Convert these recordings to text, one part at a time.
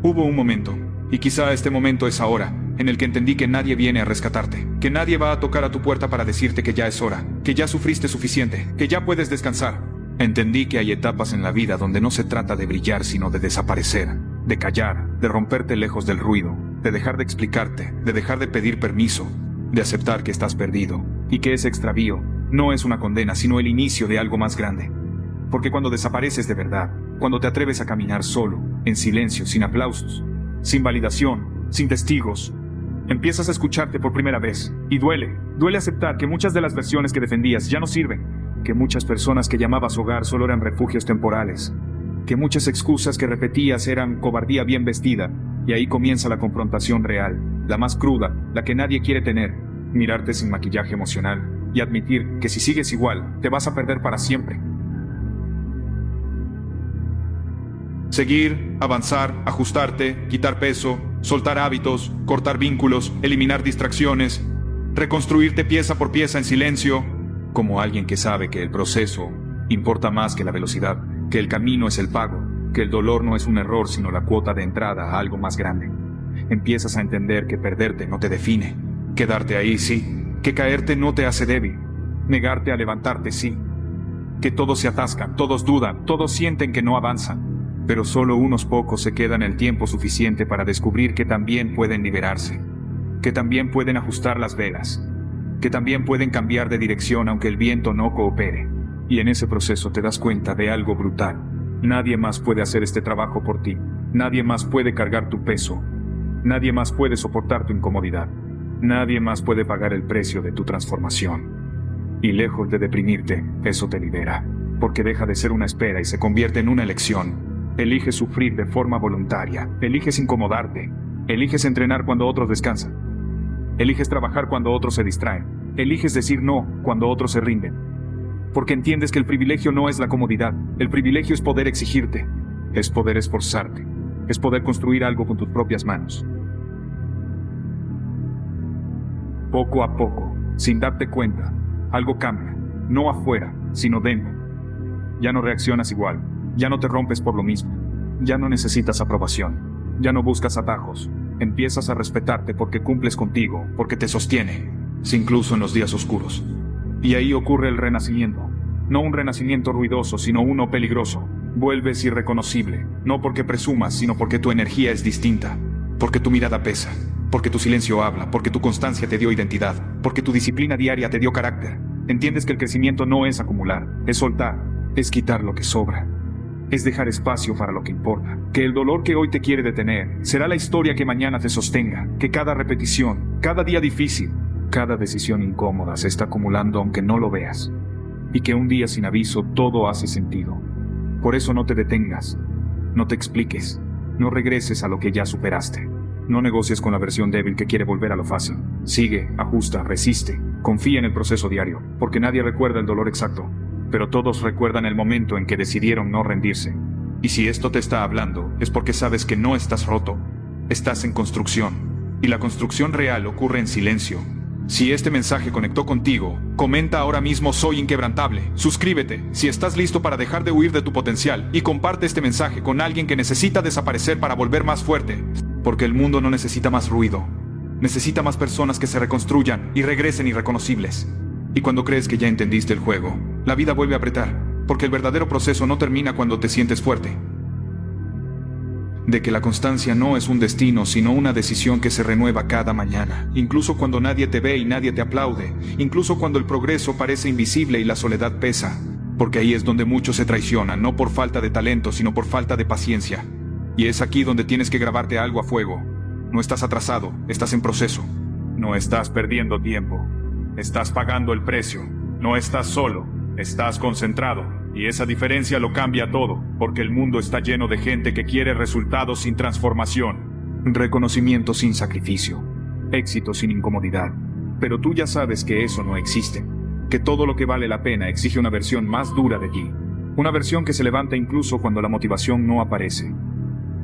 Hubo un momento, y quizá este momento es ahora, en el que entendí que nadie viene a rescatarte, que nadie va a tocar a tu puerta para decirte que ya es hora, que ya sufriste suficiente, que ya puedes descansar. Entendí que hay etapas en la vida donde no se trata de brillar sino de desaparecer, de callar, de romperte lejos del ruido, de dejar de explicarte, de dejar de pedir permiso, de aceptar que estás perdido, y que ese extravío no es una condena sino el inicio de algo más grande. Porque cuando desapareces de verdad, cuando te atreves a caminar solo, en silencio, sin aplausos, sin validación, sin testigos, empiezas a escucharte por primera vez. Y duele aceptar que muchas de las versiones que defendías ya no sirven, que muchas personas que llamabas hogar solo eran refugios temporales, que muchas excusas que repetías eran cobardía bien vestida, y ahí comienza la confrontación real, la más cruda, la que nadie quiere tener, mirarte sin maquillaje emocional, y admitir que si sigues igual, te vas a perder para siempre. Seguir, avanzar, ajustarte, quitar peso, soltar hábitos, cortar vínculos, eliminar distracciones, reconstruirte pieza por pieza en silencio, como alguien que sabe que el proceso importa más que la velocidad, que el camino es el pago, que el dolor no es un error sino la cuota de entrada a algo más grande. Empiezas a entender que perderte no te define, quedarte ahí sí, que caerte no te hace débil, negarte a levantarte sí, que todos se atascan, todos dudan, todos sienten que no avanzan. Pero solo unos pocos se quedan el tiempo suficiente para descubrir que también pueden liberarse, que también pueden ajustar las velas, que también pueden cambiar de dirección aunque el viento no coopere. Y en ese proceso te das cuenta de algo brutal. Nadie más puede hacer este trabajo por ti. Nadie más puede cargar tu peso. Nadie más puede soportar tu incomodidad. Nadie más puede pagar el precio de tu transformación. Y lejos de deprimirte, eso te libera, porque deja de ser una espera y se convierte en una elección. Eliges sufrir de forma voluntaria, eliges incomodarte, eliges entrenar cuando otros descansan, eliges trabajar cuando otros se distraen, eliges decir no cuando otros se rinden. Porque entiendes que el privilegio no es la comodidad, el privilegio es poder exigirte, es poder esforzarte, es poder construir algo con tus propias manos. Poco a poco, sin darte cuenta, algo cambia, no afuera, sino dentro. Ya no reaccionas igual. Ya no te rompes por lo mismo. Ya no necesitas aprobación. Ya no buscas atajos. Empiezas a respetarte porque cumples contigo, porque te sostiene, incluso en los días oscuros. Y ahí ocurre el renacimiento. No un renacimiento ruidoso, sino uno peligroso. Vuelves irreconocible, no porque presumas, sino porque tu energía es distinta, porque tu mirada pesa, porque tu silencio habla, porque tu constancia te dio identidad, porque tu disciplina diaria te dio carácter. Entiendes que el crecimiento no es acumular, es soltar, es quitar lo que sobra. Es dejar espacio para lo que importa, que el dolor que hoy te quiere detener será la historia que mañana te sostenga, que cada repetición, cada día difícil, cada decisión incómoda se está acumulando aunque no lo veas, y que un día sin aviso todo hace sentido. Por eso no te detengas, no te expliques, no regreses a lo que ya superaste, no negocies con la versión débil que quiere volver a lo fácil. Sigue, ajusta, resiste, confía en el proceso diario, porque nadie recuerda el dolor exacto. Pero todos recuerdan el momento en que decidieron no rendirse. Y si esto te está hablando, es porque sabes que no estás roto, estás en construcción. Y la construcción real ocurre en silencio. Si este mensaje conectó contigo, comenta ahora mismo "Soy inquebrantable". Suscríbete si estás listo para dejar de huir de tu potencial y comparte este mensaje con alguien que necesita desaparecer para volver más fuerte. Porque el mundo no necesita más ruido. Necesita más personas que se reconstruyan y regresen irreconocibles. Y cuando crees que ya entendiste el juego, la vida vuelve a apretar, porque el verdadero proceso no termina cuando te sientes fuerte. De que la constancia no es un destino, sino una decisión que se renueva cada mañana, incluso cuando nadie te ve y nadie te aplaude, incluso cuando el progreso parece invisible y la soledad pesa, porque ahí es donde muchos se traicionan, no por falta de talento, sino por falta de paciencia. Y es aquí donde tienes que grabarte algo a fuego. No estás atrasado, estás en proceso. No estás perdiendo tiempo. Estás pagando el precio, no estás solo, estás concentrado, y esa diferencia lo cambia todo, porque el mundo está lleno de gente que quiere resultados sin transformación, reconocimiento sin sacrificio, éxito sin incomodidad. Pero tú ya sabes que eso no existe, que todo lo que vale la pena exige una versión más dura de ti, una versión que se levanta incluso cuando la motivación no aparece,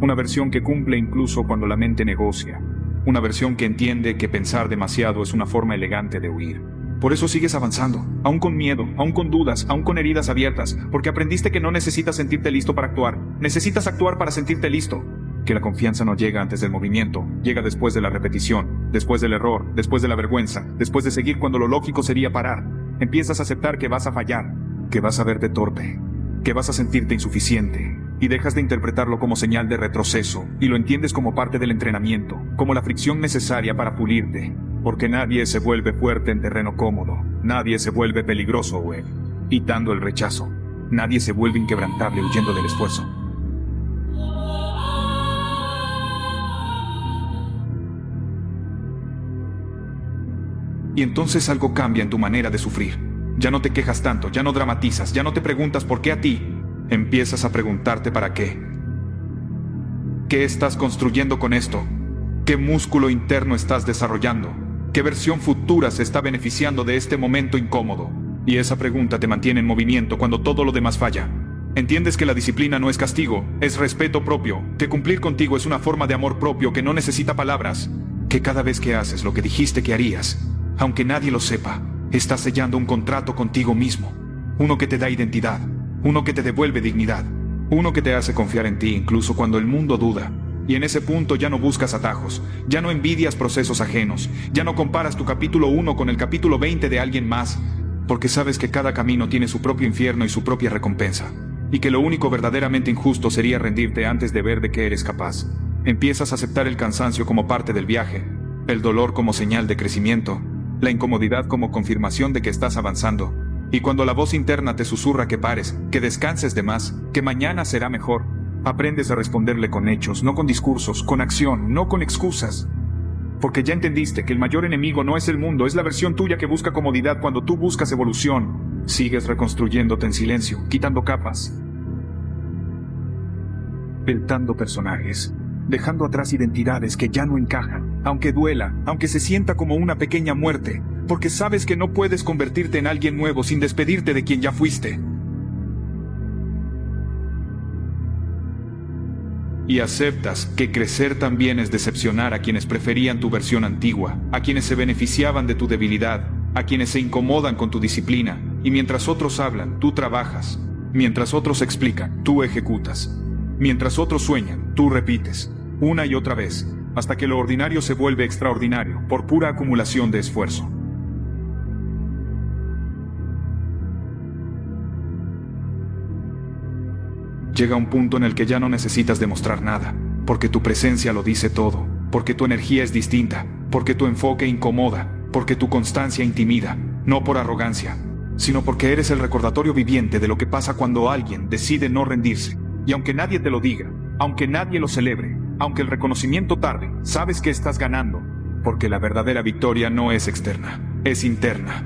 una versión que cumple incluso cuando la mente negocia. Una versión que entiende que pensar demasiado es una forma elegante de huir. Por eso sigues avanzando, aún con miedo, aún con dudas, aún con heridas abiertas, porque aprendiste que no necesitas sentirte listo para actuar, necesitas actuar para sentirte listo. que la confianza no llega antes del movimiento, llega después de la repetición, después del error, después de la vergüenza, después de seguir cuando lo lógico sería parar. Empiezas a aceptar que vas a fallar, que vas a verte torpe, que vas a sentirte insuficiente, y dejas de interpretarlo como señal de retroceso, y lo entiendes como parte del entrenamiento, como la fricción necesaria para pulirte, porque nadie se vuelve fuerte en terreno cómodo, nadie se vuelve peligroso, evitando el rechazo, nadie se vuelve inquebrantable huyendo del esfuerzo. Y entonces algo cambia en tu manera de sufrir. Ya no te quejas tanto, ya no dramatizas, ya no te preguntas por qué a ti. Empiezas a preguntarte para qué. ¿Qué estás construyendo con esto? ¿Qué músculo interno estás desarrollando? ¿Qué versión futura se está beneficiando de este momento incómodo? Y esa pregunta te mantiene en movimiento cuando todo lo demás falla. Entiendes que la disciplina no es castigo, es respeto propio, que cumplir contigo es una forma de amor propio que no necesita palabras, que cada vez que haces lo que dijiste que harías, aunque nadie lo sepa, estás sellando un contrato contigo mismo, uno que te da identidad, uno que te devuelve dignidad, uno que te hace confiar en ti incluso cuando el mundo duda. Y en ese punto ya no buscas atajos, ya no envidias procesos ajenos, ya no comparas tu capítulo 1 con el capítulo 20 de alguien más, porque sabes que cada camino tiene su propio infierno y su propia recompensa, y que lo único verdaderamente injusto sería rendirte antes de ver de qué eres capaz. Empiezas a aceptar el cansancio como parte del viaje, el dolor como señal de crecimiento, la incomodidad como confirmación de que estás avanzando. Y cuando la voz interna te susurra que pares, que descanses de más, que mañana será mejor, aprendes a responderle con hechos, no con discursos, con acción, no con excusas. Porque ya entendiste que el mayor enemigo no es el mundo, es la versión tuya que busca comodidad cuando tú buscas evolución. Sigues reconstruyéndote en silencio, quitando capas, peltando personajes, dejando atrás identidades que ya no encajan, aunque duela, aunque se sienta como una pequeña muerte, porque sabes que no puedes convertirte en alguien nuevo sin despedirte de quien ya fuiste. Y aceptas que crecer también es decepcionar a quienes preferían tu versión antigua, a quienes se beneficiaban de tu debilidad, a quienes se incomodan con tu disciplina, y mientras otros hablan, tú trabajas, mientras otros explican, tú ejecutas, mientras otros sueñan, tú repites, una y otra vez, hasta que lo ordinario se vuelve extraordinario, por pura acumulación de esfuerzo. Llega un punto en el que ya no necesitas demostrar nada, porque tu presencia lo dice todo, porque tu energía es distinta, porque tu enfoque incomoda, porque tu constancia intimida, no por arrogancia, sino porque eres el recordatorio viviente de lo que pasa cuando alguien decide no rendirse. Y aunque nadie te lo diga, aunque nadie lo celebre, aunque el reconocimiento tarde, sabes que estás ganando, porque la verdadera victoria no es externa, es interna.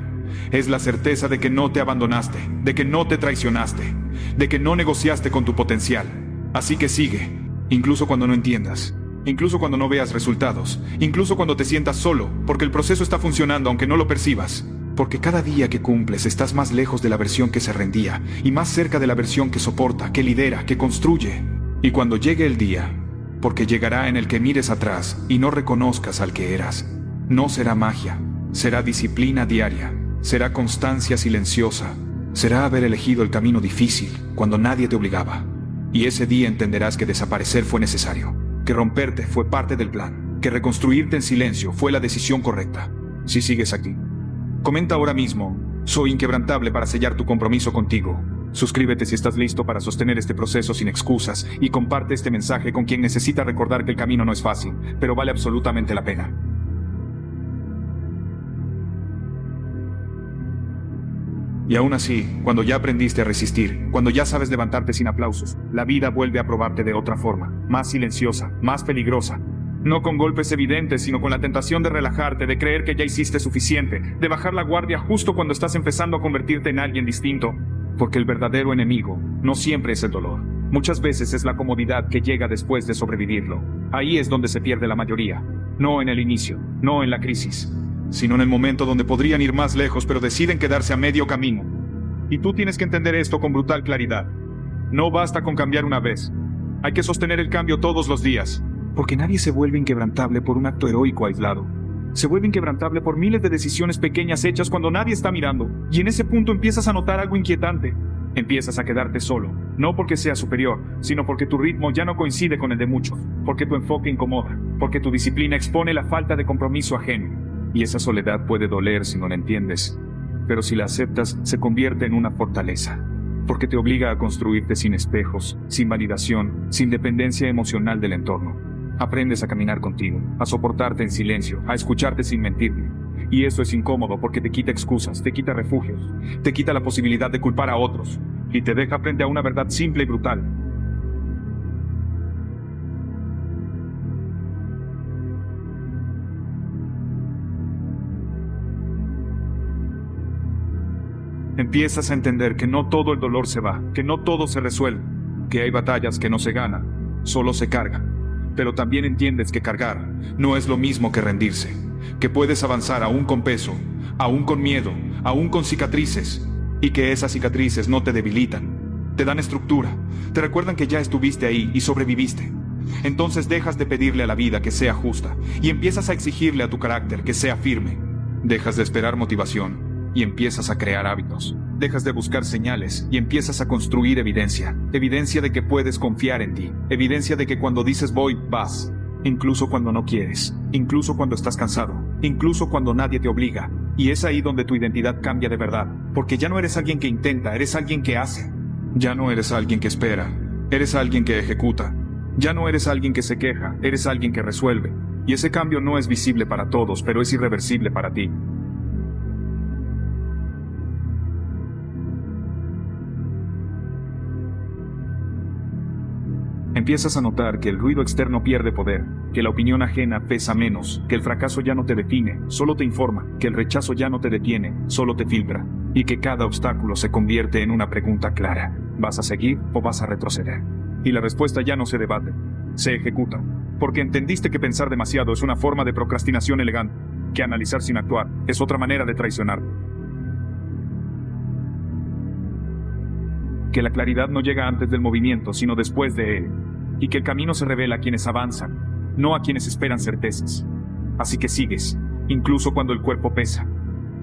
Es la certeza de que no te abandonaste, de que no te traicionaste, de que no negociaste con tu potencial. Así que sigue, incluso cuando no entiendas, incluso cuando no veas resultados, incluso cuando te sientas solo, porque el proceso está funcionando aunque no lo percibas. Porque cada día que cumples estás más lejos de la versión que se rendía y más cerca de la versión que soporta, que lidera, que construye. Y cuando llegue el día, porque llegará en el que mires atrás y no reconozcas al que eras, no será magia, será disciplina diaria, será constancia silenciosa, será haber elegido el camino difícil cuando nadie te obligaba. Y ese día entenderás que desaparecer fue necesario, que romperte fue parte del plan, que reconstruirte en silencio fue la decisión correcta. Si sigues aquí, comenta ahora mismo, soy inquebrantable para sellar tu compromiso contigo. Suscríbete si estás listo para sostener este proceso sin excusas y comparte este mensaje con quien necesita recordar que el camino no es fácil, pero vale absolutamente la pena. Y aún así, cuando ya aprendiste a resistir, cuando ya sabes levantarte sin aplausos, la vida vuelve a probarte de otra forma, más silenciosa, más peligrosa. No con golpes evidentes, sino con la tentación de relajarte, de creer que ya hiciste suficiente, de bajar la guardia justo cuando estás empezando a convertirte en alguien distinto. Porque el verdadero enemigo no siempre es el dolor. Muchas veces es la comodidad que llega después de sobrevivirlo. Ahí es donde se pierde la mayoría. No en el inicio, no en la crisis, sino en el momento donde podrían ir más lejos pero deciden quedarse a medio camino. Y tú tienes que entender esto con brutal claridad. No basta con cambiar una vez. Hay que sostener el cambio todos los días. Porque nadie se vuelve inquebrantable por un acto heroico aislado. Se vuelve inquebrantable por miles de decisiones pequeñas hechas cuando nadie está mirando. Y en ese punto empiezas a notar algo inquietante. Empiezas a quedarte solo, no porque seas superior, sino porque tu ritmo ya no coincide con el de muchos, porque tu enfoque incomoda, porque tu disciplina expone la falta de compromiso ajeno. Y esa soledad puede doler si no la entiendes, pero si la aceptas, se convierte en una fortaleza, porque te obliga a construirte sin espejos, sin validación, sin dependencia emocional del entorno. Aprendes a caminar contigo, a soportarte en silencio, a escucharte sin mentirte. Y eso es incómodo porque te quita excusas, te quita refugios, te quita la posibilidad de culpar a otros y te deja frente a una verdad simple y brutal. Empiezas a entender que no todo el dolor se va, que no todo se resuelve, que hay batallas que no se ganan, solo se cargan. Pero también entiendes que cargar no es lo mismo que rendirse, que puedes avanzar aún con peso, aún con miedo, aún con cicatrices, y que esas cicatrices no te debilitan, te dan estructura, te recuerdan que ya estuviste ahí y sobreviviste. Entonces dejas de pedirle a la vida que sea justa y empiezas a exigirle a tu carácter que sea firme. Dejas de esperar motivación y empiezas a crear hábitos. Dejas de buscar señales y empiezas a construir evidencia. Evidencia de que puedes confiar en ti. Evidencia de que cuando dices voy, vas. Incluso cuando no quieres. Incluso cuando estás cansado. Incluso cuando nadie te obliga. Y es ahí donde tu identidad cambia de verdad. Porque ya no eres alguien que intenta, eres alguien que hace. Ya no eres alguien que espera. Eres alguien que ejecuta. Ya no eres alguien que se queja, eres alguien que resuelve. Y ese cambio no es visible para todos, pero es irreversible para ti. Empiezas a notar que el ruido externo pierde poder, que la opinión ajena pesa menos, que el fracaso ya no te define, solo te informa, que el rechazo ya no te detiene, solo te filtra, y que cada obstáculo se convierte en una pregunta clara. ¿Vas a seguir o vas a retroceder? Y la respuesta ya no se debate, se ejecuta, porque entendiste que pensar demasiado es una forma de procrastinación elegante, que analizar sin actuar es otra manera de traicionar. Que la claridad no llega antes del movimiento, sino después de él, y que el camino se revela a quienes avanzan, no a quienes esperan certezas. Así que sigues, incluso cuando el cuerpo pesa,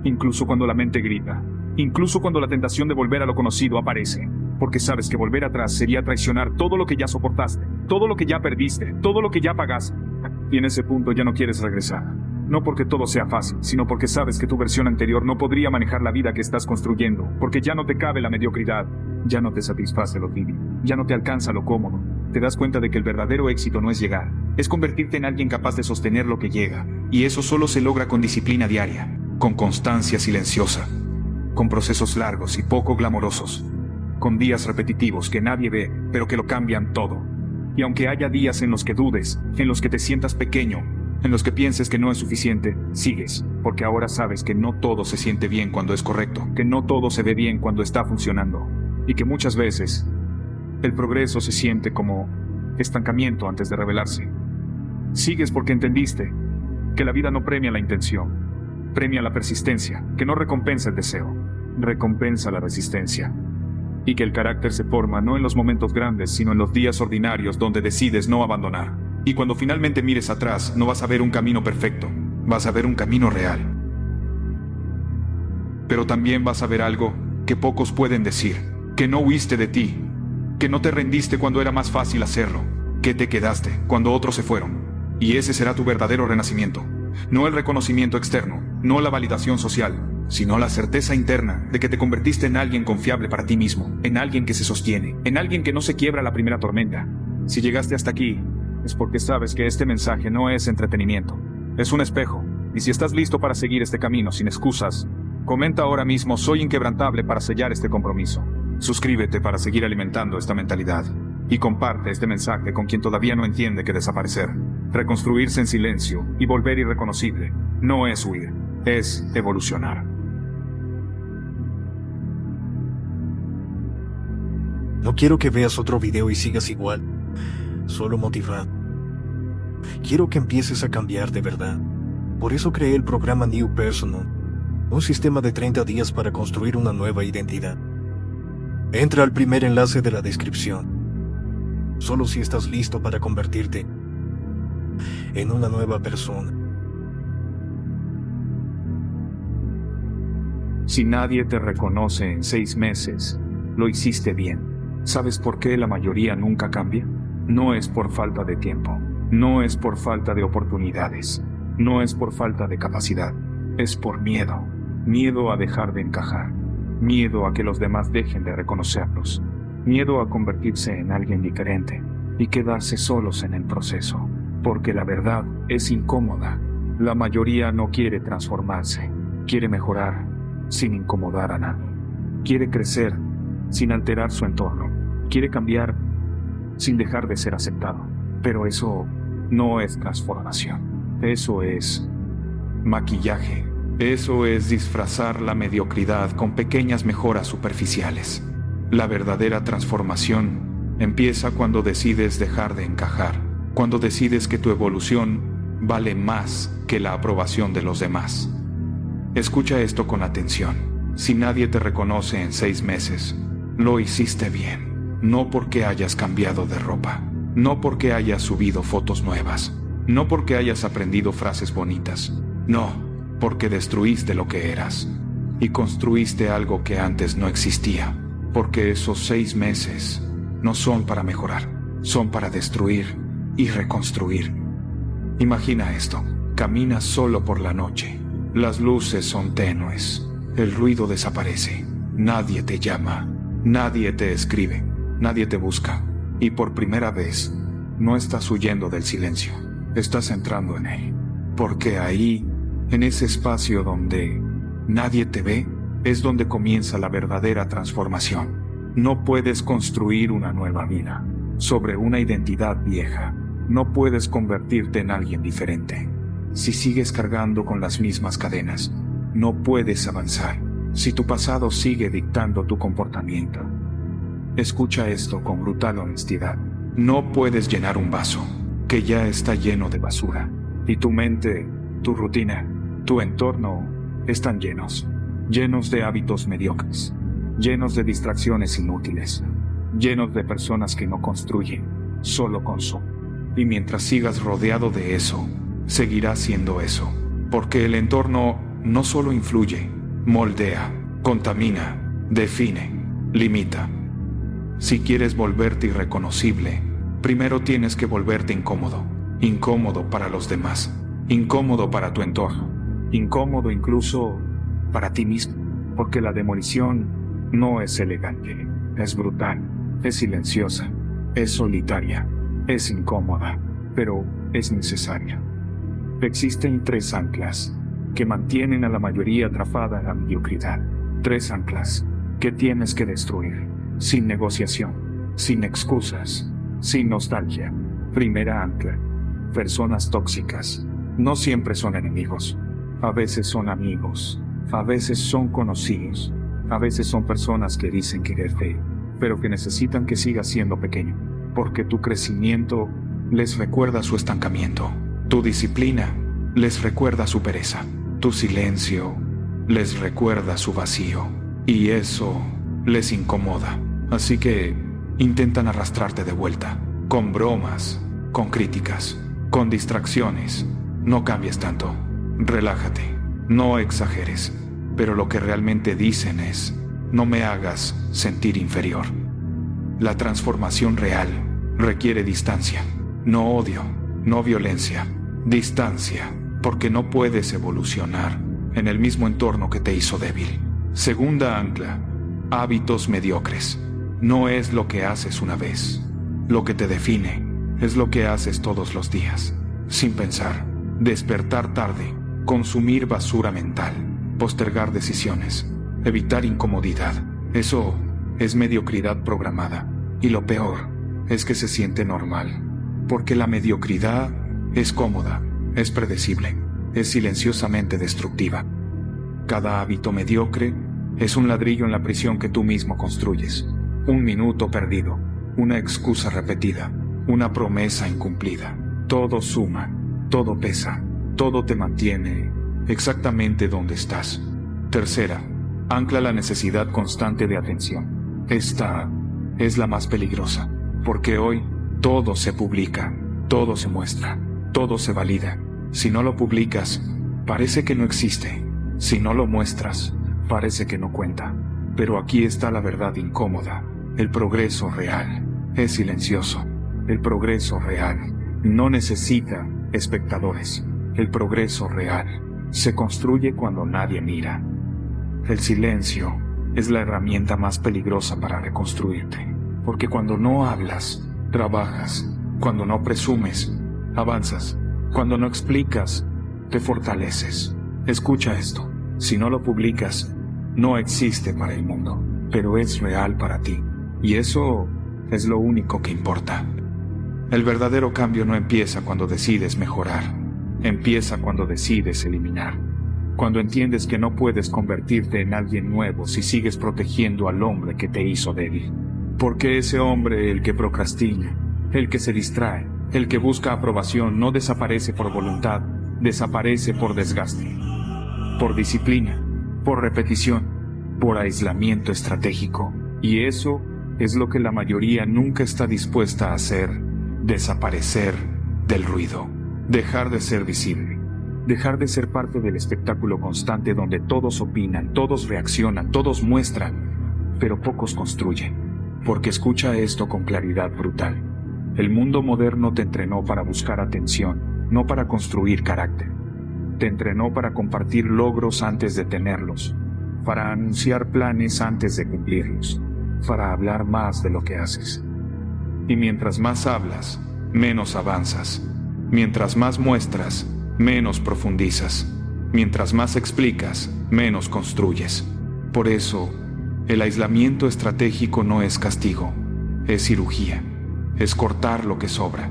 incluso cuando la mente grita, incluso cuando la tentación de volver a lo conocido aparece, porque sabes que volver atrás sería traicionar todo lo que ya soportaste, todo lo que ya perdiste, todo lo que ya pagaste. Y en ese punto ya no quieres regresar. No porque todo sea fácil, sino porque sabes que tu versión anterior no podría manejar la vida que estás construyendo, porque ya no te cabe la mediocridad, ya no te satisface lo tibio, ya no te alcanza lo cómodo. Te das cuenta de que el verdadero éxito no es llegar, es convertirte en alguien capaz de sostener lo que llega, y eso solo se logra con disciplina diaria, con constancia silenciosa, con procesos largos y poco glamorosos, con días repetitivos que nadie ve, pero que lo cambian todo. Y aunque haya días en los que dudes, en los que te sientas pequeño, en los que pienses que no es suficiente, sigues, porque ahora sabes que no todo se siente bien cuando es correcto, que no todo se ve bien cuando está funcionando, y que muchas veces el progreso se siente como estancamiento antes de revelarse. Sigues porque entendiste que la vida no premia la intención, premia la persistencia, que no recompensa el deseo, recompensa la resistencia, y que el carácter se forma no en los momentos grandes, sino en los días ordinarios donde decides no abandonar. Y cuando finalmente mires atrás, no vas a ver un camino perfecto, vas a ver un camino real. Pero también vas a ver algo que pocos pueden decir, que no huiste de ti, que no te rendiste cuando era más fácil hacerlo, que te quedaste cuando otros se fueron. Y ese será tu verdadero renacimiento. No el reconocimiento externo, no la validación social, sino la certeza interna de que te convertiste en alguien confiable para ti mismo, en alguien que se sostiene, en alguien que no se quiebra la primera tormenta. Si llegaste hasta aquí, es porque sabes que este mensaje no es entretenimiento, es un espejo. Y si estás listo para seguir este camino sin excusas, comenta ahora mismo "soy inquebrantable" para sellar este compromiso. Suscríbete para seguir alimentando esta mentalidad. Y comparte este mensaje con quien todavía no entiende que desaparecer, reconstruirse en silencio y volver irreconocible no es huir, es evolucionar. No quiero que veas otro video y sigas igual, solo motivado. Quiero que empieces a cambiar de verdad. Por eso creé el programa New Personal, un sistema de 30 días para construir una nueva identidad. Entra al primer enlace de la descripción. Solo si estás listo para convertirte en una nueva persona. Si nadie te reconoce en 6 meses, Lo hiciste bien. ¿Sabes por qué la mayoría nunca cambia? No es por falta de tiempo. No es por falta de oportunidades. No es por falta de capacidad. Es por miedo. Miedo a dejar de encajar. Miedo a que los demás dejen de reconocerlos. Miedo a convertirse en alguien diferente y quedarse solos en el proceso. Porque la verdad es incómoda. La mayoría no quiere transformarse. Quiere mejorar sin incomodar a nadie. Quiere crecer sin alterar su entorno. Quiere cambiar sin dejar de ser aceptado. Pero eso no es transformación. Eso es maquillaje. Eso es disfrazar la mediocridad con pequeñas mejoras superficiales. La verdadera transformación empieza cuando decides dejar de encajar, cuando decides que tu evolución vale más que la aprobación de los demás. Escucha esto con atención. Si nadie te reconoce en 6 meses, lo hiciste bien. No porque hayas cambiado de ropa, no porque hayas subido fotos nuevas, no porque hayas aprendido frases bonitas, no, porque destruiste lo que eras y construiste algo que antes no existía, porque esos 6 meses no son para mejorar, son para destruir y reconstruir. Imagina esto, caminas solo por la noche, las luces son tenues, el ruido desaparece, nadie te llama, nadie te escribe, nadie te busca, y por primera vez no estás huyendo del silencio, estás entrando en él, porque ahí, en ese espacio donde nadie te ve, es donde comienza la verdadera transformación. No puedes construir una nueva vida sobre una identidad vieja. No puedes convertirte en alguien diferente. Si sigues cargando con las mismas cadenas, no puedes avanzar. Si tu pasado sigue dictando tu comportamiento. Escucha esto con brutal honestidad. No puedes llenar un vaso que ya está lleno de basura. Y tu mente, tu rutina, tu entorno están llenos de hábitos mediocres, llenos de distracciones inútiles, llenos de personas que no construyen, solo consumen. Y mientras sigas rodeado de eso, seguirás siendo eso, porque el entorno no solo influye, moldea, contamina, define, limita. Si quieres volverte irreconocible, primero tienes que volverte incómodo, incómodo para los demás, incómodo para tu entorno, incómodo incluso para ti mismo, porque la demolición no es elegante, es brutal, es silenciosa, es solitaria, es incómoda, pero es necesaria. Existen 3 anclas que mantienen a la mayoría atrapada en la mediocridad, 3 anclas que tienes que destruir, sin negociación, sin excusas, sin nostalgia. Primera ancla, personas tóxicas. No siempre son enemigos, a veces son amigos, a veces son conocidos, a veces son personas que dicen quererte, pero que necesitan que sigas siendo pequeño, porque tu crecimiento les recuerda su estancamiento, tu disciplina les recuerda su pereza, tu silencio les recuerda su vacío, y eso les incomoda, así que intentan arrastrarte de vuelta, con bromas, con críticas, con distracciones. No cambies tanto, relájate, no exageres, pero lo que realmente dicen es, no me hagas sentir inferior. La transformación real requiere distancia, no odio, no violencia, distancia, porque no puedes evolucionar en el mismo entorno que te hizo débil. Segunda ancla, hábitos mediocres. No es lo que haces una vez, lo que te define es lo que haces todos los días, sin pensar. Despertar tarde, consumir basura mental, postergar decisiones, evitar incomodidad. Eso es mediocridad programada. Y lo peor es que se siente normal, porque la mediocridad es cómoda, es predecible, es silenciosamente destructiva. Cada hábito mediocre es un ladrillo en la prisión que tú mismo construyes. Un minuto perdido, una excusa repetida, una promesa incumplida. Todo suma. Todo pesa, todo te mantiene exactamente donde estás. Tercera, ancla la necesidad constante de atención. Esta es la más peligrosa, porque hoy todo se publica, todo se muestra, todo se valida. Si no lo publicas, parece que no existe. Si no lo muestras, parece que no cuenta. Pero aquí está la verdad incómoda. El progreso real es silencioso. El progreso real no necesita espectadores. El progreso real se construye cuando nadie mira. El silencio es la herramienta más peligrosa para reconstruirte. Porque cuando no hablas, trabajas. Cuando no presumes, avanzas. Cuando no explicas, te fortaleces. Escucha esto. Si no lo publicas, no existe para el mundo, pero es real para ti. Y eso es lo único que importa. El verdadero cambio no empieza cuando decides mejorar. Empieza cuando decides eliminar. Cuando entiendes que no puedes convertirte en alguien nuevo si sigues protegiendo al hombre que te hizo débil. Porque ese hombre, el que procrastina, el que se distrae, el que busca aprobación, no desaparece por voluntad, desaparece por desgaste, por disciplina, por repetición, por aislamiento estratégico. Y eso es lo que la mayoría nunca está dispuesta a hacer: desaparecer del ruido, dejar de ser visible, dejar de ser parte del espectáculo constante donde todos opinan, todos reaccionan, todos muestran, pero pocos construyen. Porque escucha esto con claridad brutal. El mundo moderno te entrenó para buscar atención, no para construir carácter. Te entrenó para compartir logros antes de tenerlos, para anunciar planes antes de cumplirlos, para hablar más de lo que haces. Y mientras más hablas, menos avanzas. Mientras más muestras, menos profundizas. Mientras más explicas, menos construyes. Por eso, el aislamiento estratégico no es castigo, es cirugía. Es cortar lo que sobra,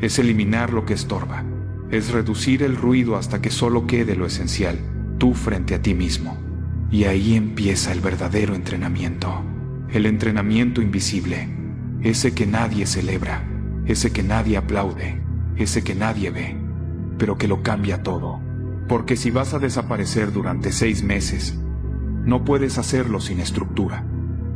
es eliminar lo que estorba, es reducir el ruido hasta que solo quede lo esencial, tú frente a ti mismo. Y ahí empieza el verdadero entrenamiento, el entrenamiento invisible, ese que nadie celebra, ese que nadie aplaude, ese que nadie ve, pero que lo cambia todo. Porque si vas a desaparecer durante 6 meses, no puedes hacerlo sin estructura,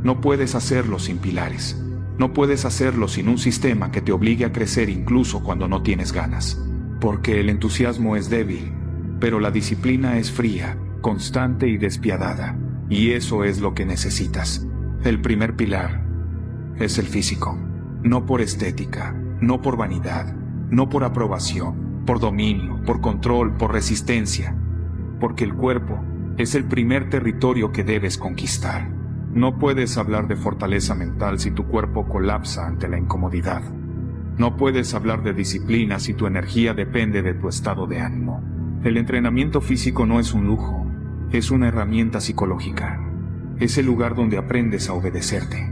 no puedes hacerlo sin pilares. No puedes hacerlo sin un sistema que te obligue a crecer incluso cuando no tienes ganas. Porque el entusiasmo es débil, pero la disciplina es fría, constante y despiadada. Y eso es lo que necesitas. El primer pilar es el físico. No por estética, no por vanidad, no por aprobación, por dominio, por control, por resistencia. Porque el cuerpo es el primer territorio que debes conquistar. No puedes hablar de fortaleza mental si tu cuerpo colapsa ante la incomodidad. No puedes hablar de disciplina si tu energía depende de tu estado de ánimo. El entrenamiento físico no es un lujo, es una herramienta psicológica. Es el lugar donde aprendes a obedecerte,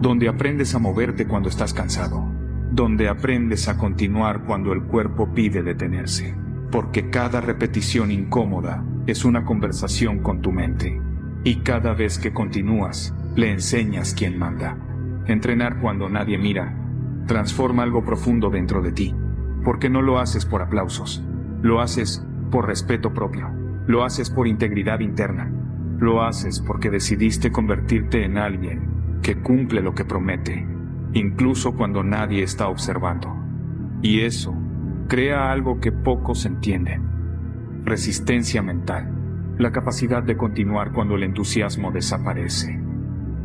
donde aprendes a moverte cuando estás cansado, donde aprendes a continuar cuando el cuerpo pide detenerse. Porque cada repetición incómoda es una conversación con tu mente. Y cada vez que continúas, le enseñas quién manda. Entrenar cuando nadie mira transforma algo profundo dentro de ti. Porque no lo haces por aplausos, lo haces por respeto propio, lo haces por integridad interna, lo haces porque decidiste convertirte en alguien que cumple lo que promete, incluso cuando nadie está observando. Y eso crea algo que pocos entienden: resistencia mental. La capacidad de continuar cuando el entusiasmo desaparece.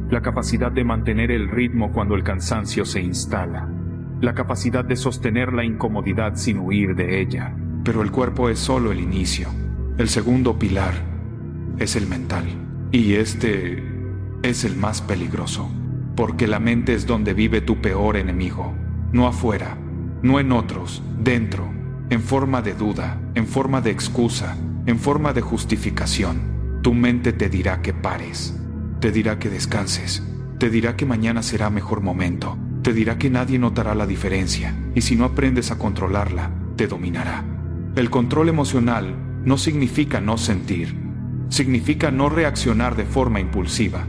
La capacidad de mantener el ritmo cuando el cansancio se instala. La capacidad de sostener la incomodidad sin huir de ella. Pero el cuerpo es solo el inicio. El segundo pilar es el mental. Y este es el más peligroso. Porque la mente es donde vive tu peor enemigo. No afuera, no en otros, dentro, en forma de duda, en forma de excusa, en forma de justificación. Tu mente te dirá que pares, te dirá que descanses, te dirá que mañana será mejor momento, te dirá que nadie notará la diferencia, y si no aprendes a controlarla, te dominará. El control emocional no significa no sentir, significa no reaccionar de forma impulsiva,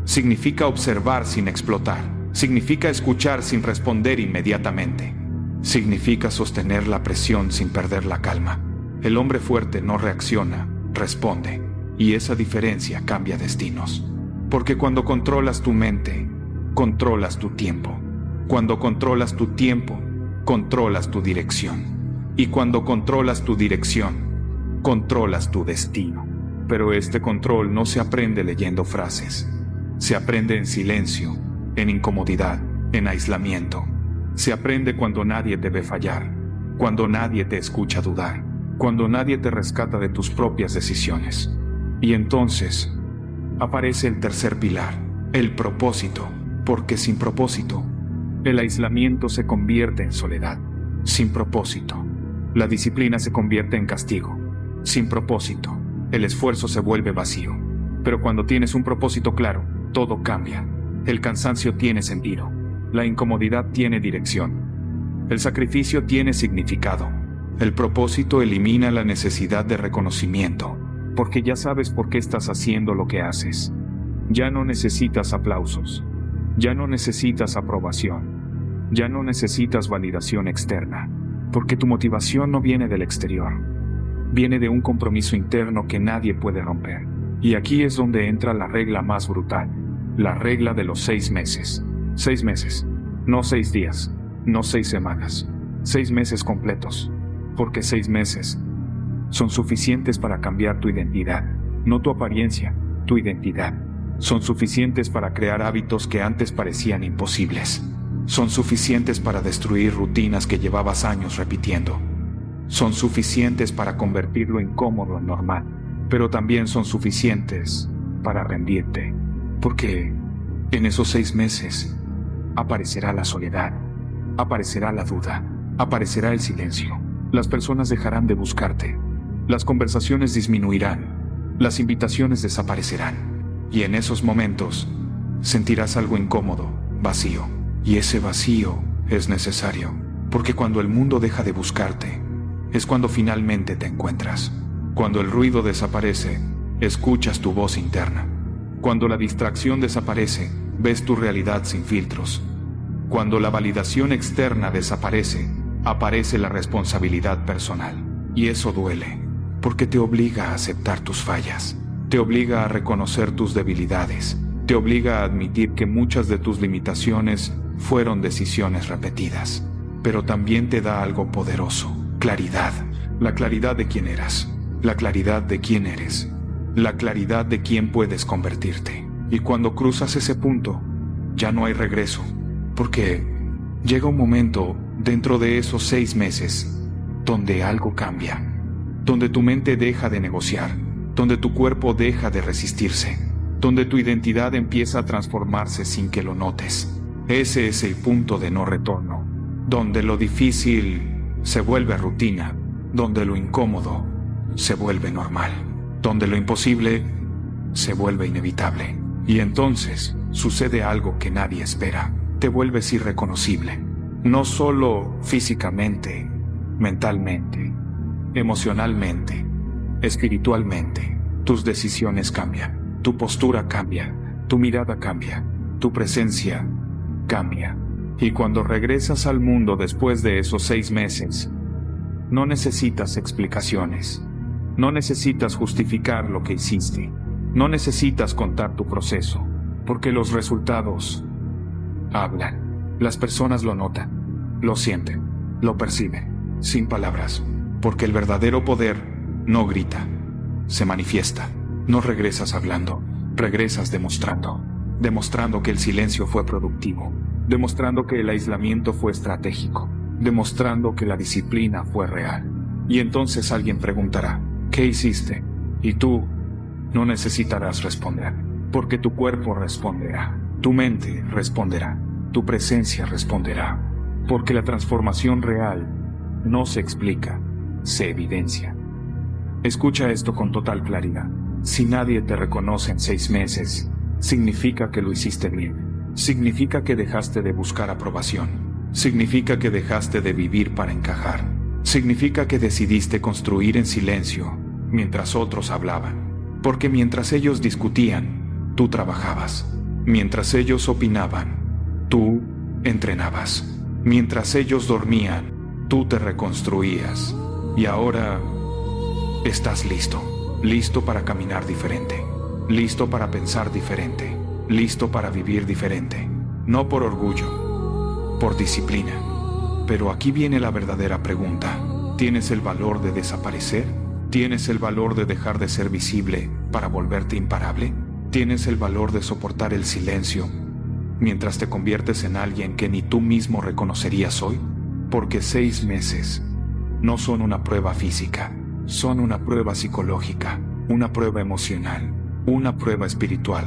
significa observar sin explotar, significa escuchar sin responder inmediatamente, significa sostener la presión sin perder la calma. El hombre fuerte no reacciona, responde, y esa diferencia cambia destinos. Porque cuando controlas tu mente, controlas tu tiempo. Cuando controlas tu tiempo, controlas tu dirección. Y cuando controlas tu dirección, controlas tu destino. Pero este control no se aprende leyendo frases, Se aprende en silencio, en incomodidad, en aislamiento. Se aprende cuando nadie te ve fallar, cuando nadie te escucha dudar, cuando nadie te rescata de tus propias decisiones. Y entonces aparece el tercer pilar, el propósito, porque sin propósito, el aislamiento se convierte en soledad. Sin propósito, la disciplina se convierte en castigo. Sin propósito, el esfuerzo se vuelve vacío. Pero cuando tienes un propósito claro, todo cambia. El cansancio tiene sentido. La incomodidad tiene dirección. El sacrificio tiene significado. El propósito elimina la necesidad de reconocimiento, porque ya sabes por qué estás haciendo lo que haces. Ya no necesitas aplausos. Ya no necesitas aprobación. Ya no necesitas validación externa, porque tu motivación no viene del exterior. Viene de un compromiso interno que nadie puede romper. Y aquí es donde entra la regla más brutal, la regla de los 6 meses. 6 meses, no 6 días, no 6 semanas, 6 meses completos, porque 6 meses son suficientes para cambiar tu identidad, no tu apariencia, tu identidad. Son suficientes para crear hábitos que antes parecían imposibles. Son suficientes para destruir rutinas que llevabas años repitiendo. Son suficientes para convertir lo incómodo en normal, pero también son suficientes para rendirte, porque en esos 6 meses aparecerá la soledad, aparecerá la duda, aparecerá el silencio. Las personas dejarán de buscarte, las conversaciones disminuirán, las invitaciones desaparecerán, y en esos momentos sentirás algo incómodo, vacío, y ese vacío es necesario, porque cuando el mundo deja de buscarte, es cuando finalmente te encuentras. Cuando el ruido desaparece, escuchas tu voz interna. Cuando la distracción desaparece, ves tu realidad sin filtros. Cuando la validación externa desaparece, aparece la responsabilidad personal. Y eso duele, porque te obliga a aceptar tus fallas, te obliga a reconocer tus debilidades, te obliga a admitir que muchas de tus limitaciones fueron decisiones repetidas. Pero también te da algo poderoso, claridad, la claridad de quién eras, la claridad de quién eres, la claridad de quién puedes convertirte. Y cuando cruzas ese punto, ya no hay regreso, porque llega un momento dentro de esos 6 meses donde algo cambia, donde tu mente deja de negociar, donde tu cuerpo deja de resistirse, donde tu identidad empieza a transformarse sin que lo notes. Ese es el punto de no retorno, donde lo difícil se vuelve rutina, donde lo incómodo se vuelve normal, donde lo imposible se vuelve inevitable. Y entonces sucede algo que nadie espera. Te vuelves irreconocible, no solo físicamente, mentalmente, emocionalmente, espiritualmente. Tus decisiones cambian, tu postura cambia, tu mirada cambia, tu presencia cambia. Y cuando regresas al mundo después de esos 6 meses, no necesitas explicaciones, no necesitas justificar lo que hiciste, no necesitas contar tu proceso, porque los resultados hablan. Las personas lo notan, lo sienten, lo perciben, sin palabras, porque el verdadero poder no grita, se manifiesta. No regresas hablando, regresas demostrando, demostrando que el silencio fue productivo, demostrando que el aislamiento fue estratégico, demostrando que la disciplina fue real. Y entonces alguien preguntará, ¿qué hiciste? Y tú no necesitarás responder, porque tu cuerpo responderá, tu mente responderá, tu presencia responderá, porque la transformación real no se explica, se evidencia. Escucha esto con total claridad. Si nadie te reconoce en 6 meses, significa que lo hiciste bien. Significa que dejaste de buscar aprobación. Significa que dejaste de vivir para encajar. Significa que decidiste construir en silencio mientras otros hablaban. Porque mientras ellos discutían, tú trabajabas. Mientras ellos opinaban, tú entrenabas. Mientras ellos dormían, tú te reconstruías. Y ahora estás listo. Listo para caminar diferente. Listo para pensar diferente. Listo para vivir diferente. No por orgullo, por disciplina. Pero aquí viene la verdadera pregunta. ¿Tienes el valor de desaparecer? ¿Tienes el valor de dejar de ser visible para volverte imparable? Tienes el valor de soportar el silencio mientras te conviertes en alguien que ni tú mismo reconocerías hoy, porque 6 meses no son una prueba física, son una prueba psicológica, una prueba emocional, una prueba espiritual,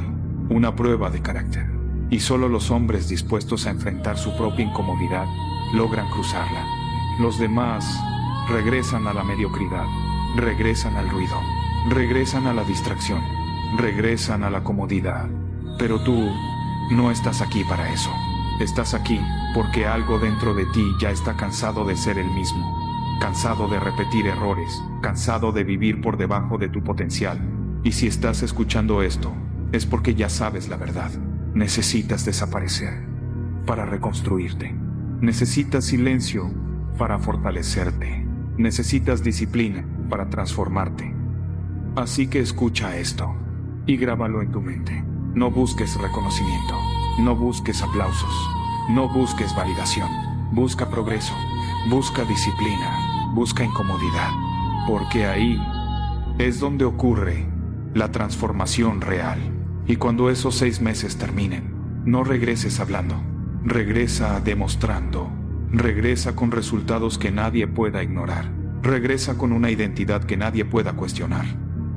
una prueba de carácter. Y solo los hombres dispuestos a enfrentar su propia incomodidad logran cruzarla. Los demás regresan a la mediocridad, regresan al ruido, regresan a la distracción, regresan a la comodidad. Pero tú no estás aquí para eso. Estás aquí porque algo dentro de ti ya está cansado de ser el mismo, cansado de repetir errores, cansado de vivir por debajo de tu potencial. Y si estás escuchando esto, es porque ya sabes la verdad. Necesitas desaparecer para reconstruirte. Necesitas silencio para fortalecerte. Necesitas disciplina para transformarte. Así que escucha esto y grábalo en tu mente. No busques reconocimiento, no busques aplausos, no busques validación. Busca progreso, busca disciplina, busca incomodidad, porque ahí es donde ocurre la transformación real. Y cuando esos 6 meses terminen, no regreses hablando, regresa demostrando, regresa con resultados que nadie pueda ignorar, regresa con una identidad que nadie pueda cuestionar,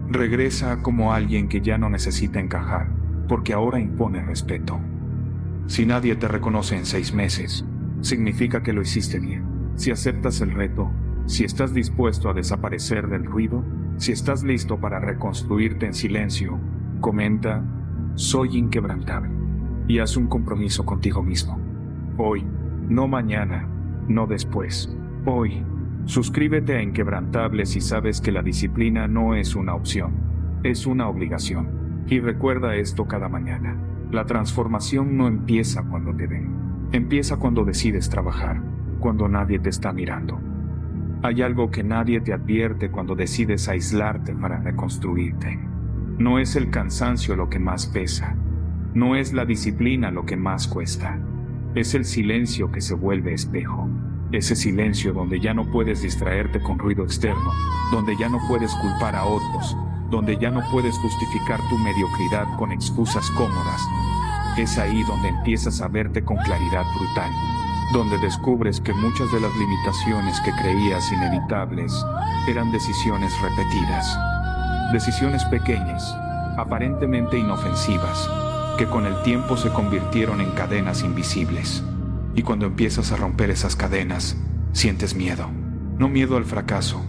regresa como alguien que ya no necesita encajar, porque ahora impone respeto. Si nadie te reconoce en 6 meses, significa que lo hiciste bien. Si aceptas el reto, si estás dispuesto a desaparecer del ruido, si estás listo para reconstruirte en silencio, comenta: soy inquebrantable, y haz un compromiso contigo mismo. Hoy, no mañana, no después. Hoy, suscríbete a Inquebrantable si sabes que la disciplina no es una opción, es una obligación. Y recuerda esto cada mañana: la transformación no empieza cuando te ven, empieza cuando decides trabajar, cuando nadie te está mirando. Hay algo que nadie te advierte cuando decides aislarte para reconstruirte. No es el cansancio lo que más pesa, no es la disciplina lo que más cuesta, es el silencio que se vuelve espejo. Ese silencio donde ya no puedes distraerte con ruido externo, donde ya no puedes culpar a otros, donde ya no puedes justificar tu mediocridad con excusas cómodas. Es ahí donde empiezas a verte con claridad brutal, donde descubres que muchas de las limitaciones que creías inevitables eran decisiones repetidas, decisiones pequeñas, aparentemente inofensivas, que con el tiempo se convirtieron en cadenas invisibles. Y cuando empiezas a romper esas cadenas, sientes miedo. No miedo al fracaso,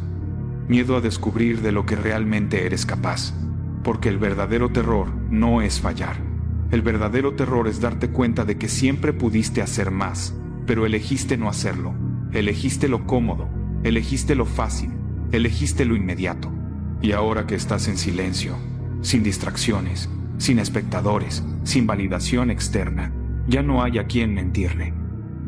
miedo a descubrir de lo que realmente eres capaz. Porque el verdadero terror no es fallar. El verdadero terror es darte cuenta de que siempre pudiste hacer más, pero elegiste no hacerlo. Elegiste lo cómodo, elegiste lo fácil, elegiste lo inmediato. Y ahora que estás en silencio, sin distracciones, sin espectadores, sin validación externa, ya no hay a quien mentirle.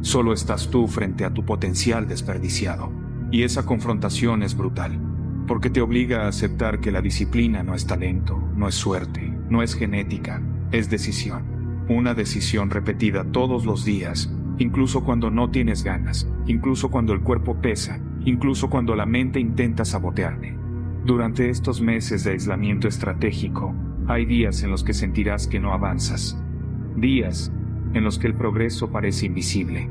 Solo estás tú frente a tu potencial desperdiciado. Y esa confrontación es brutal, porque te obliga a aceptar que la disciplina no es talento, no es suerte, no es genética, es decisión. Una decisión repetida todos los días, incluso cuando no tienes ganas, incluso cuando el cuerpo pesa, incluso cuando la mente intenta sabotearte. Durante estos meses de aislamiento estratégico, hay días en los que sentirás que no avanzas. Días en los que el progreso parece invisible.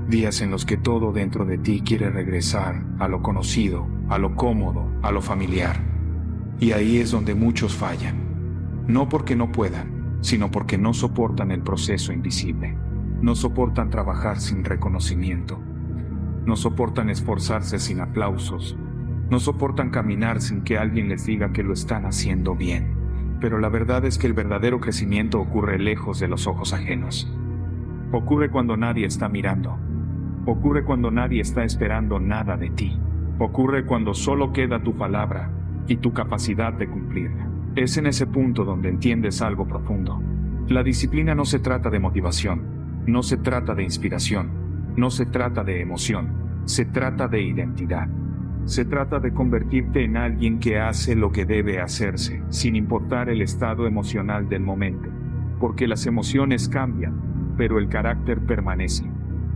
Días en los que todo dentro de ti quiere regresar a lo conocido, a lo cómodo, a lo familiar. Y ahí es donde muchos fallan. No porque no puedan, sino porque no soportan el proceso invisible. No soportan trabajar sin reconocimiento. No soportan esforzarse sin aplausos. No soportan caminar sin que alguien les diga que lo están haciendo bien. Pero la verdad es que el verdadero crecimiento ocurre lejos de los ojos ajenos. Ocurre cuando nadie está mirando. Ocurre cuando nadie está esperando nada de ti. Ocurre cuando solo queda tu palabra y tu capacidad de cumplirla. Es en ese punto donde entiendes algo profundo. La disciplina no se trata de motivación, no se trata de inspiración, no se trata de emoción, se trata de identidad. Se trata de convertirte en alguien que hace lo que debe hacerse, sin importar el estado emocional del momento. Porque las emociones cambian, pero el carácter permanece.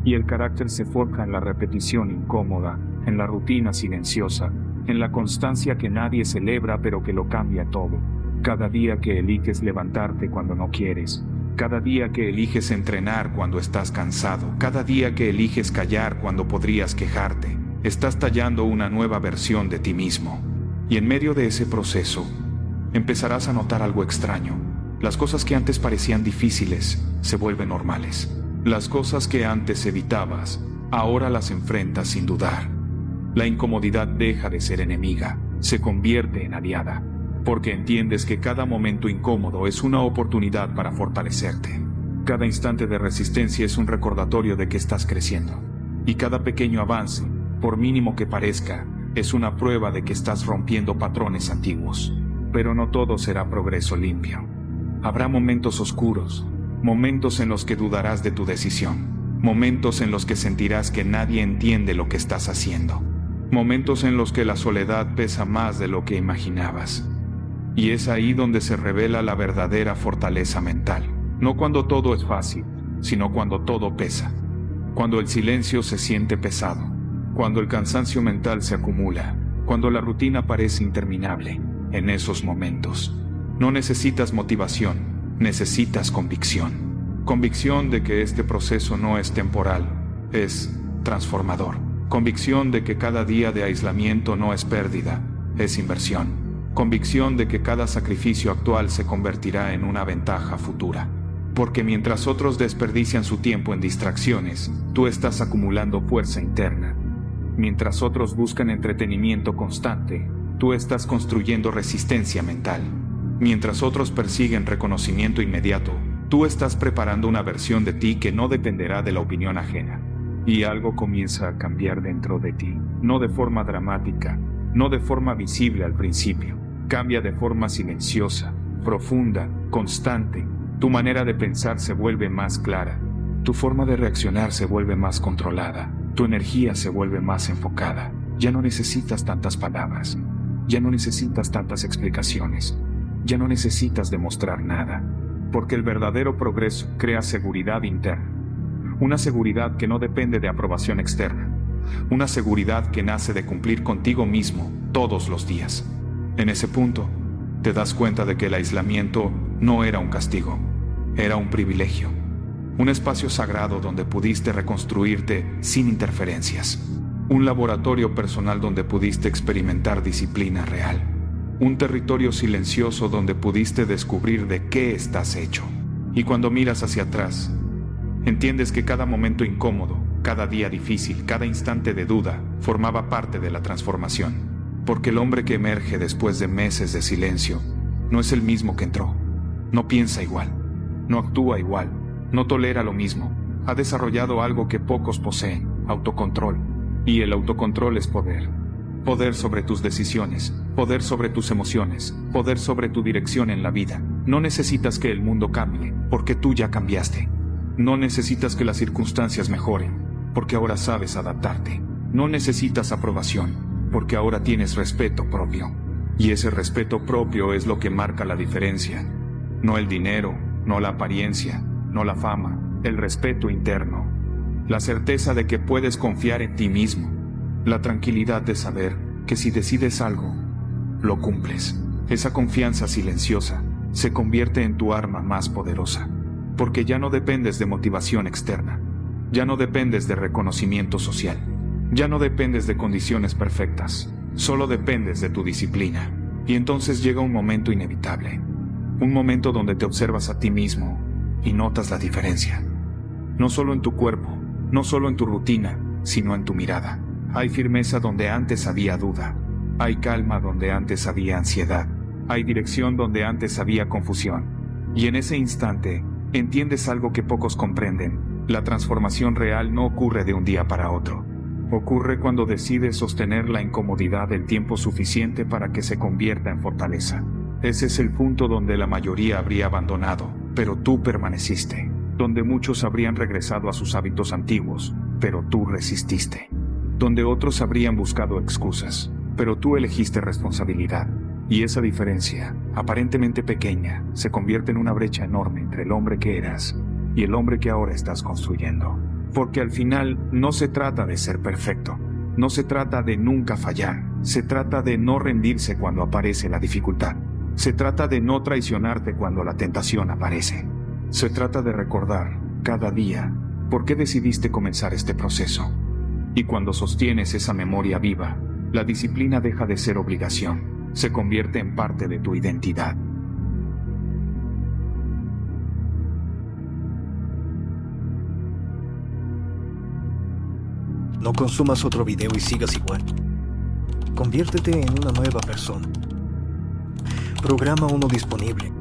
Y el carácter se forja en la repetición incómoda, en la rutina silenciosa, en la constancia que nadie celebra pero que lo cambia todo. Cada día que eliges levantarte cuando no quieres, cada día que eliges entrenar cuando estás cansado, cada día que eliges callar cuando podrías quejarte, estás tallando una nueva versión de ti mismo. Y en medio de ese proceso, empezarás a notar algo extraño. Las cosas que antes parecían difíciles se vuelven normales. Las cosas que antes evitabas, ahora las enfrentas sin dudar. La incomodidad deja de ser enemiga, se convierte en aliada, porque entiendes que cada momento incómodo es una oportunidad para fortalecerte. Cada instante de resistencia es un recordatorio de que estás creciendo. Y cada pequeño avance, por mínimo que parezca, es una prueba de que estás rompiendo patrones antiguos. Pero no todo será progreso limpio. Habrá momentos oscuros, momentos en los que dudarás de tu decisión, momentos en los que sentirás que nadie entiende lo que estás haciendo, momentos en los que la soledad pesa más de lo que imaginabas. Y es ahí donde se revela la verdadera fortaleza mental. No cuando todo es fácil, sino cuando todo pesa. Cuando el silencio se siente pesado, cuando el cansancio mental se acumula, cuando la rutina parece interminable. En esos momentos, no necesitas motivación, necesitas convicción. Convicción de que este proceso no es temporal, es transformador. Convicción de que cada día de aislamiento no es pérdida, es inversión. Convicción de que cada sacrificio actual se convertirá en una ventaja futura. Porque mientras otros desperdician su tiempo en distracciones, tú estás acumulando fuerza interna. Mientras otros buscan entretenimiento constante, tú estás construyendo resistencia mental. Mientras otros persiguen reconocimiento inmediato, tú estás preparando una versión de ti que no dependerá de la opinión ajena. Y algo comienza a cambiar dentro de ti, no de forma dramática, no de forma visible al principio. Cambia de forma silenciosa, profunda, constante. Tu manera de pensar se vuelve más clara. Tu forma de reaccionar se vuelve más controlada. Tu energía se vuelve más enfocada. Ya no necesitas tantas palabras. Ya no necesitas tantas explicaciones. Ya no necesitas demostrar nada. Porque el verdadero progreso crea seguridad interna. Una seguridad que no depende de aprobación externa. Una seguridad que nace de cumplir contigo mismo todos los días. En ese punto, te das cuenta de que el aislamiento no era un castigo, era un privilegio. Un espacio sagrado donde pudiste reconstruirte sin interferencias. Un laboratorio personal donde pudiste experimentar disciplina real. Un territorio silencioso donde pudiste descubrir de qué estás hecho. Y cuando miras hacia atrás, entiendes que cada momento incómodo, cada día difícil, cada instante de duda, formaba parte de la transformación. Porque el hombre que emerge después de meses de silencio no es el mismo que entró. No piensa igual, no actúa igual, no tolera lo mismo. Ha desarrollado algo que pocos poseen, autocontrol. Y el autocontrol es poder. Poder sobre tus decisiones, poder sobre tus emociones, poder sobre tu dirección en la vida. No necesitas que el mundo cambie, porque tú ya cambiaste. No necesitas que las circunstancias mejoren, porque ahora sabes adaptarte. No necesitas aprobación, porque ahora tienes respeto propio. Y ese respeto propio es lo que marca la diferencia. No el dinero, no la apariencia, no la fama, el respeto interno. La certeza de que puedes confiar en ti mismo. La tranquilidad de saber que si decides algo, lo cumples. Esa confianza silenciosa se convierte en tu arma más poderosa. Porque ya no dependes de motivación externa. Ya no dependes de reconocimiento social. Ya no dependes de condiciones perfectas. Solo dependes de tu disciplina. Y entonces llega un momento inevitable. Un momento donde te observas a ti mismo y notas la diferencia. No solo en tu cuerpo, no solo en tu rutina, sino en tu mirada. Hay firmeza donde antes había duda. Hay calma donde antes había ansiedad. Hay dirección donde antes había confusión. Y en ese instante, entiendes algo que pocos comprenden. La transformación real no ocurre de un día para otro. Ocurre cuando decides sostener la incomodidad el tiempo suficiente para que se convierta en fortaleza. Ese es el punto donde la mayoría habría abandonado, pero tú permaneciste. Donde muchos habrían regresado a sus hábitos antiguos, pero tú resististe. Donde otros habrían buscado excusas, pero tú elegiste responsabilidad. Y esa diferencia, aparentemente pequeña, se convierte en una brecha enorme entre el hombre que eras y el hombre que ahora estás construyendo. Porque al final no se trata de ser perfecto, no se trata de nunca fallar, se trata de no rendirse cuando aparece la dificultad. Se trata de no traicionarte cuando la tentación aparece. Se trata de recordar, cada día, por qué decidiste comenzar este proceso. Y cuando sostienes esa memoria viva, la disciplina deja de ser obligación, se convierte en parte de tu identidad. No consumas otro video y sigas igual. Conviértete en una nueva persona. Programa 1 disponible.